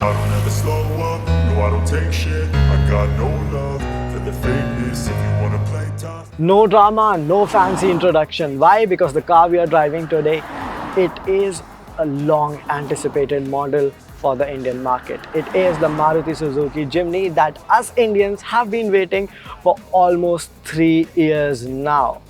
I don't ever slow up, no I don't take shit. I got no love for the fakeness. If you wanna play tough. No drama, no fancy introduction. Why? Because the car we are driving today, it is a long anticipated model for the Indian market. It is the Maruti Suzuki Jimny that us Indians have been waiting for almost 3 years now.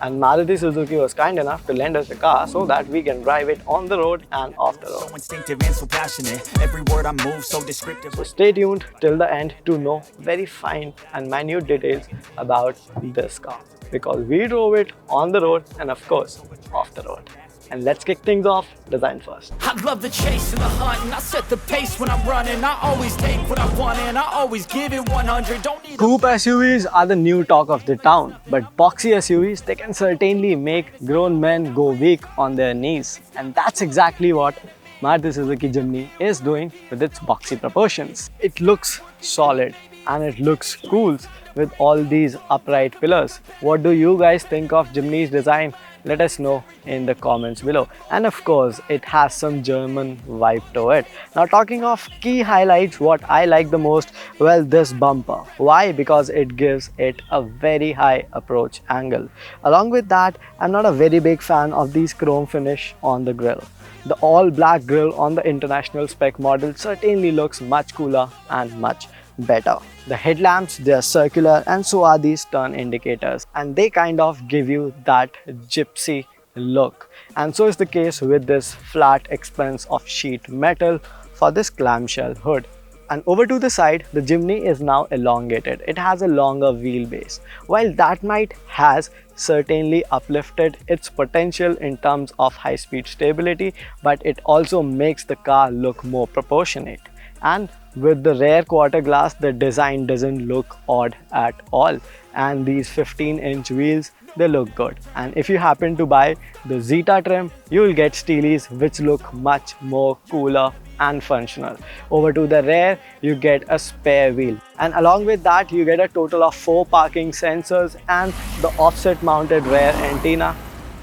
And Maruti Suzuki was kind enough to lend us a car so that we can drive it on the road and off the road. So instinctive and so passionate. Every word I move so descriptive. So stay tuned till the end to know very fine and minute details about this car, because we drove it on the road and of course off the road. And let's kick things off, design first. I love the chase and the hunt, and I set the pace when I'm running. I always take what I want and I always give it 100. Don't need Coupe SUVs are the new talk of the town, but boxy SUVs, they can certainly make grown men go weak on their knees. And that's exactly what Maruti Suzuki Jimny is doing with its boxy proportions. It looks solid and it looks cool with all these upright pillars. What do you guys think of Jimny's design? Let us know in the comments below. And of course, it has some German vibe to it. Now, talking of key highlights, what I like the most, well, this bumper. Why? Because it gives it a very high approach angle. Along with that, I'm not a very big fan of these chrome finish on the grille. The all black grille on the international spec model certainly looks much cooler and much better. The headlamps, they are circular, and so are these turn indicators, and they kind of give you that gypsy look. And so is the case with this flat expanse of sheet metal for this clamshell hood. And over to the side, the Jimny is now elongated. It has a longer wheelbase. While that might has certainly uplifted its potential in terms of high-speed stability, but it also makes the car look more proportionate. And with the rear quarter glass, the design doesn't look odd at all. And these 15-inch wheels, they look good. And if you happen to buy the Zeta trim, you will get steelies which look much more cooler and functional. Over to the rear, you get a spare wheel. And along with that, you get a total of 4 parking sensors and the offset mounted rear antenna.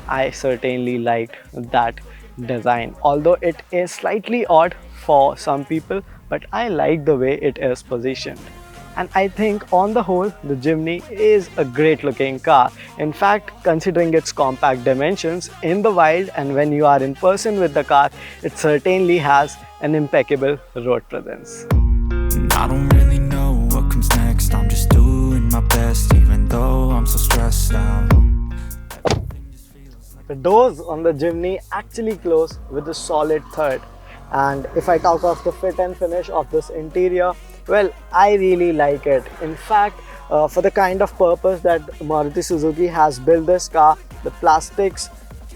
I certainly liked that design, although it is slightly odd for some people, but I like the way it is positioned. And I think on the whole, the Jimny is a great looking car. In fact, considering its compact dimensions in the wild and when you are in person with the car, it certainly has an impeccable road presence. I don't really know what comes next. I'm just doing my best, even though I'm so stressed out. The doors on the Jimny actually close with a solid third. And if I talk of the fit and finish of this interior, well, I really like it. In fact, for the kind of purpose that Maruti Suzuki has built this car, the plastics,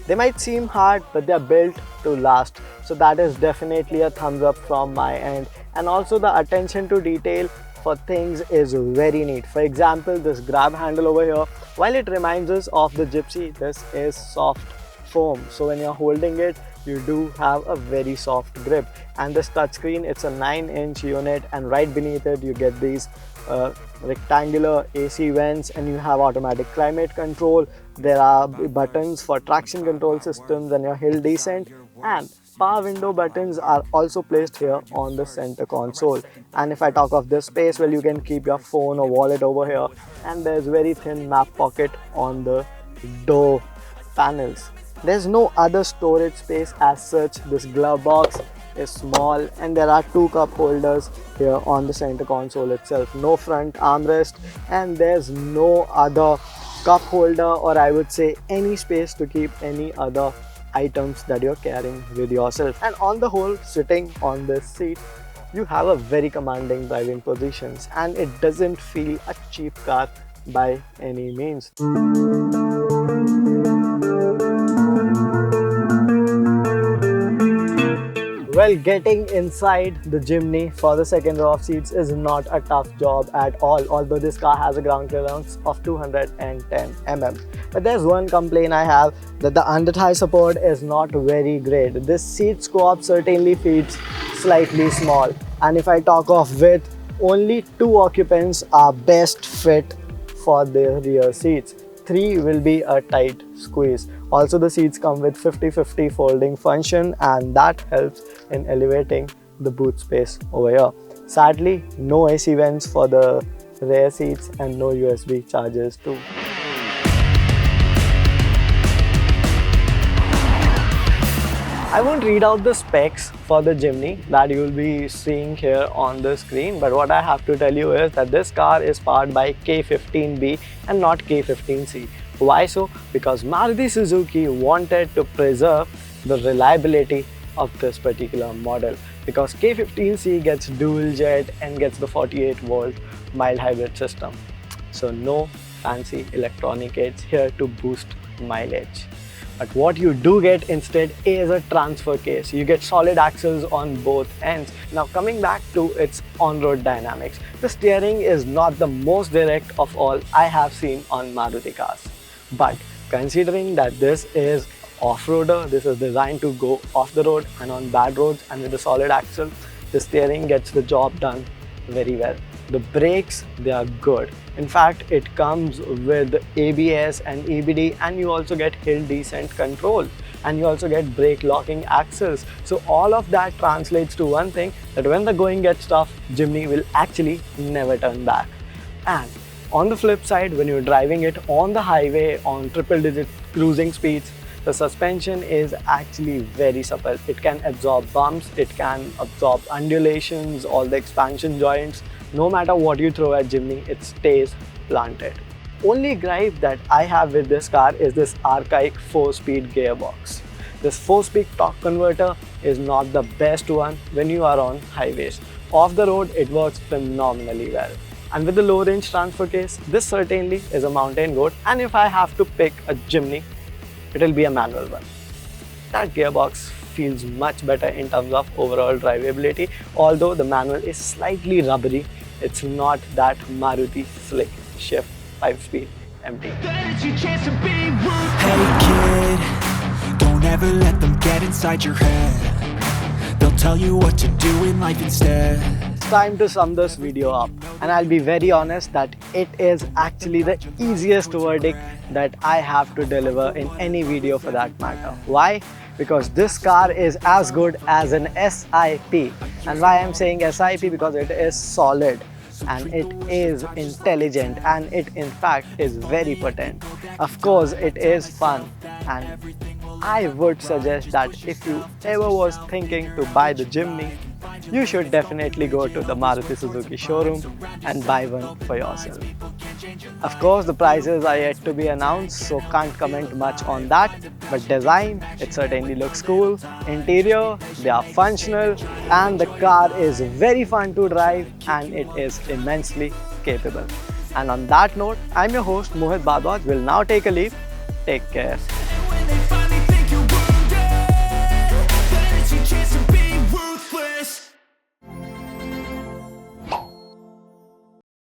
they might seem hard, but they are built to last. So that is definitely a thumbs up from my end. And also the attention to detail for things is very neat. For example, this grab handle over here, while it reminds us of the Gypsy, this is soft foam. So when you're holding it, you do have a very soft grip. And this touchscreen, it's a 9-inch unit, and right beneath it you get these rectangular AC vents, and you have automatic climate control. There are buttons for traction control systems and your hill descent, and power window buttons are also placed here on the center console. And if I talk of this space, well, you can keep your phone or wallet over here, and there's very thin map pocket on the door panels. There's no other storage space as such. This glove box is small, and there are 2 cup holders here on the center console itself. No front armrest, and there's no other cup holder, or I would say any space to keep any other items that you're carrying with yourself. And on the whole, sitting on this seat, you have a very commanding driving positions, and it doesn't feel a cheap car by any means. Well, getting inside the Jimny for the second row of seats is not a tough job at all, although this car has a ground clearance of 210 mm. But there's one complaint I have, that the under-thigh support is not very great. This seat scope certainly feels slightly small. And if I talk of width, only 2 occupants are best fit for the rear seats. 3 will be a tight squeeze. Also, the seats come with 50-50 folding function, and that helps in elevating the boot space over here. Sadly, no AC vents for the rear seats and no USB chargers too. I won't read out the specs for the Jimny that you will be seeing here on the screen, but what I have to tell you is that this car is powered by K15B and not K15C. Why so? Because Maruti Suzuki wanted to preserve the reliability of this particular model, because K15C gets dual jet and gets the 48 volt mild hybrid system. So no fancy electronic aids here to boost mileage. But what you do get instead is a transfer case. You get solid axles on both ends. Now coming back to its on-road dynamics, the steering is not the most direct of all I have seen on Maruti cars. But considering that this is off-roader, this is designed to go off the road and on bad roads, and with a solid axle, the steering gets the job done very well. The brakes, they are good. In fact, it comes with ABS and EBD, and you also get hill descent control, and you also get brake locking axles. So all of that translates to one thing, that when the going gets tough, Jimny will actually never turn back. And on the flip side, when you're driving it on the highway on triple-digit cruising speeds, the suspension is actually very supple. It can absorb bumps, it can absorb undulations, all the expansion joints. No matter what you throw at Jimny, it stays planted. Only gripe that I have with this car is this archaic 4-speed gearbox. This 4-speed torque converter is not the best one when you are on highways. Off the road, it works phenomenally well. And with the low range transfer case, this certainly is a mountain goat, and if I have to pick a Jimny, it will be a manual one. That gearbox feels much better in terms of overall drivability, although the manual is slightly rubbery. It's not that Maruti slick shift 5-speed MT. Hey kid, don't ever let them get inside your head. They'll tell you what to do in life instead. It's time to sum this video up, and I'll be very honest that it is actually the easiest verdict that I have to deliver in any video for that matter. Why? Because this car is as good as an SIP. And why I'm saying SIP? Because it is solid and it is intelligent, and it in fact is very potent. Of course, it is fun, and I would suggest that if you ever was thinking to buy the Jimny, you should definitely go to the Maruti Suzuki showroom and buy one for yourself. Of course, the prices are yet to be announced, so can't comment much on that. But design, it certainly looks cool. Interior, they are functional, and the car is very fun to drive, and it is immensely capable. And on that note, I'm your host Mohit Bardwaj. Will now take a leave. Take care.